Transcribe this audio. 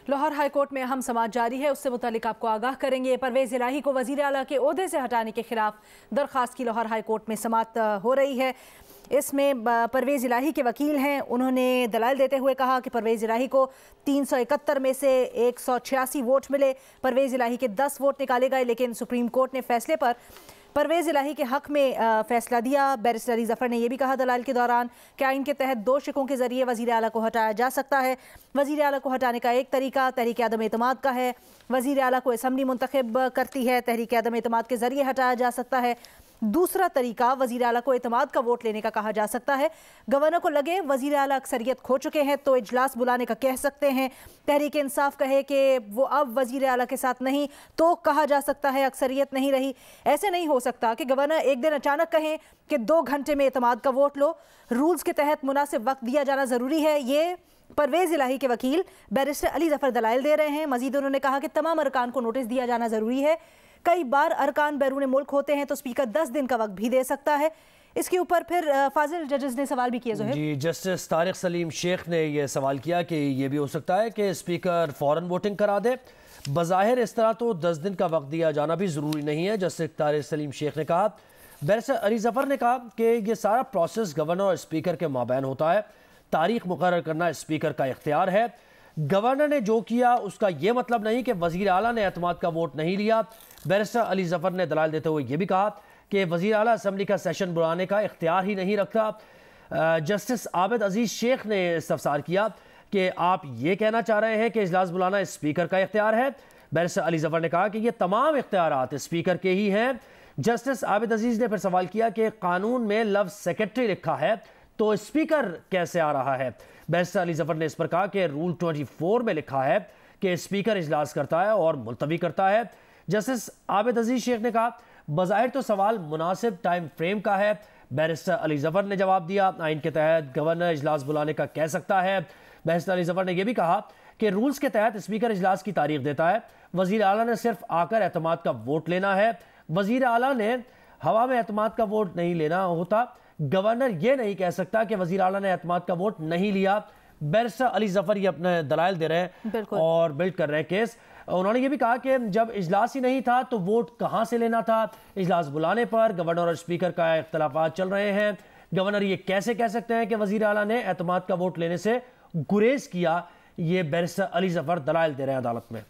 Lahore high court میں اہم سماعت جاری ہے، اس سے متعلق آپ کو آگاہ کریں گے۔ پرویز الہی کو وزیر اعلیٰ کے عہدے سے ہٹانے کے خلاف درخواست کی لاہور ہائی کورٹ میں سماعت ہو رہی ہے۔ اس میں پرویز الہی کے وکیل ہیں، انہوں نے دلائل دیتے ہوئے کہا کہ پرویز الہی کو 371 میں سے 186 ووٹ ملے۔ پرویز الہی کے 10 ووٹ نکالے گئے، لیکن سپریم کورٹ نے فیصلے پر پرویز الہی کے حق میں فیصلہ دیا۔ بیرسٹر علی ظفر نے یہ بھی کہا دلائل کے دوران کہ آئین کے تحت 2 شقوں کے ذریعے وزیر اعلیٰ کو ہٹایا جا سکتا ہے۔ وزیر اعلیٰ کو ہٹانے کا ایک طریقہ تحریک عدم اعتماد کا ہے، وزیر اعلیٰ کو اسمبلی منتخب کرتی ہے، تحریک عدم اعتماد کے ذریعے ہٹایا جا سکتا ہے۔ دوسرا طریقہ وزیر اعلیٰ کو اعتماد کا ووٹ لینے کا کہا جا سکتا ہے۔ گورنر کو لگے وزیر اعلیٰ اکثریت کھو چکے ہیں تو اجلاس بلانے کا کہہ سکتے ہیں۔ تحریک انصاف کہے کہ وہ اب وزیر اعلیٰ کے ساتھ نہیں تو کہا جا سکتا ہے اکثریت نہیں رہی۔ ایسے نہیں ہو سکتا کہ گورنر ایک دن اچانک کہیں کہ 2 گھنٹے میں اعتماد کا ووٹ لو۔ رولز کے تحت مناسب وقت دیا جانا ضروری ہے۔ یہ پرویز الہی کے وکیل بیرسٹر علی ظفر دلائل دے رہے ہیں۔ مزید انہوں نے کہا کہ تمام ارکان کو نوٹس دیا جانا ضروری ہے۔ کئی بار ارکان بیرون ملک ہوتے ہیں تو اسپیکر 10 دن کا وقت بھی دے سکتا ہے۔ اس کے اوپر پھر فاضل ججز نے سوال بھی کیا زہر۔ جی، جسٹس طارق سلیم شیخ نے یہ سوال کیا کہ یہ بھی ہو سکتا ہے کہ اسپیکر فوراً ووٹنگ کرا دے۔ بظاہر اس طرح تو 10 دن کا وقت دیا جانا بھی ضروری نہیں ہے۔ جسٹس طارق سلیم شیخ نے کہا، بیرسٹر علی ظفر نے کہا کہ یہ سارا پروسیس گورنر اور اسپیکر کے مابین ہوتا ہے۔ تاریخ مقرر کرنا اسپیکر کا اختیار ہے۔ گورنر نے جو کیا اس کا یہ مطلب نہیں کہ وزیر اعلیٰ نے اعتماد کا ووٹ نہیں لیا۔ بیرسٹر علی ظفر نے دلائل دیتے ہوئے یہ بھی کہا کہ وزیر اعلیٰ اسمبلی کا سیشن بلانے کا اختیار ہی نہیں رکھتا۔ جسٹس عابد عزیز شیخ نے استفسار کیا کہ آپ یہ کہنا چاہ رہے ہیں کہ اجلاس بلانا اسپیکر کا اختیار ہے؟ بیرسٹر علی ظفر نے کہا کہ یہ تمام اختیارات اسپیکر کے ہی ہیں۔ جسٹس عابد عزیز نے پھر سوال کیا کہ قانون میں لفظ سیکرٹری لکھا ہے تو اسپیکر کیسے آ رہا ہے؟ بیرسٹر علی ظفر نے اس پر کہا کہ رول 24 میں لکھا ہے کہ اسپیکر اجلاس کرتا ہے اور ملتوی کرتا ہے۔ جسٹس عابد عزیز شیخ نے کہا بظاہر تو سوال مناسب ٹائم فریم کا ہے۔ بیرسٹر علی ظفر نے جواب دیا آئین کے تحت گورنر اجلاس بلانے کا کہہ سکتا ہے۔ بیرسٹر علی ظفر نے یہ بھی کہا کہ رولز کے تحت اسپیکر اجلاس کی تاریخ دیتا ہے، وزیر اعلیٰ نے صرف آ کر اعتماد کا ووٹ لینا ہے۔ وزیر اعلیٰ نے ہوا میں اعتماد کا ووٹ نہیں لینا ہوتا۔ گورنر یہ نہیں کہہ سکتا کہ وزیر اعلیٰ نے اعتماد کا ووٹ نہیں لیا۔ بیرسٹر علی ظفر یہ اپنے دلائل دے رہے ہیں اور بلڈ کر رہے ہیں کیس۔ انہوں نے یہ بھی کہا کہ جب اجلاس ہی نہیں تھا تو ووٹ کہاں سے لینا تھا؟ اجلاس بلانے پر گورنر اور اسپیکر کا اختلافات چل رہے ہیں۔ گورنر یہ کیسے کہہ سکتے ہیں کہ وزیر اعلیٰ نے اعتماد کا ووٹ لینے سے گریز کیا؟ یہ بیرسٹر علی ظفر دلائل دے رہے ہیں عدالت میں۔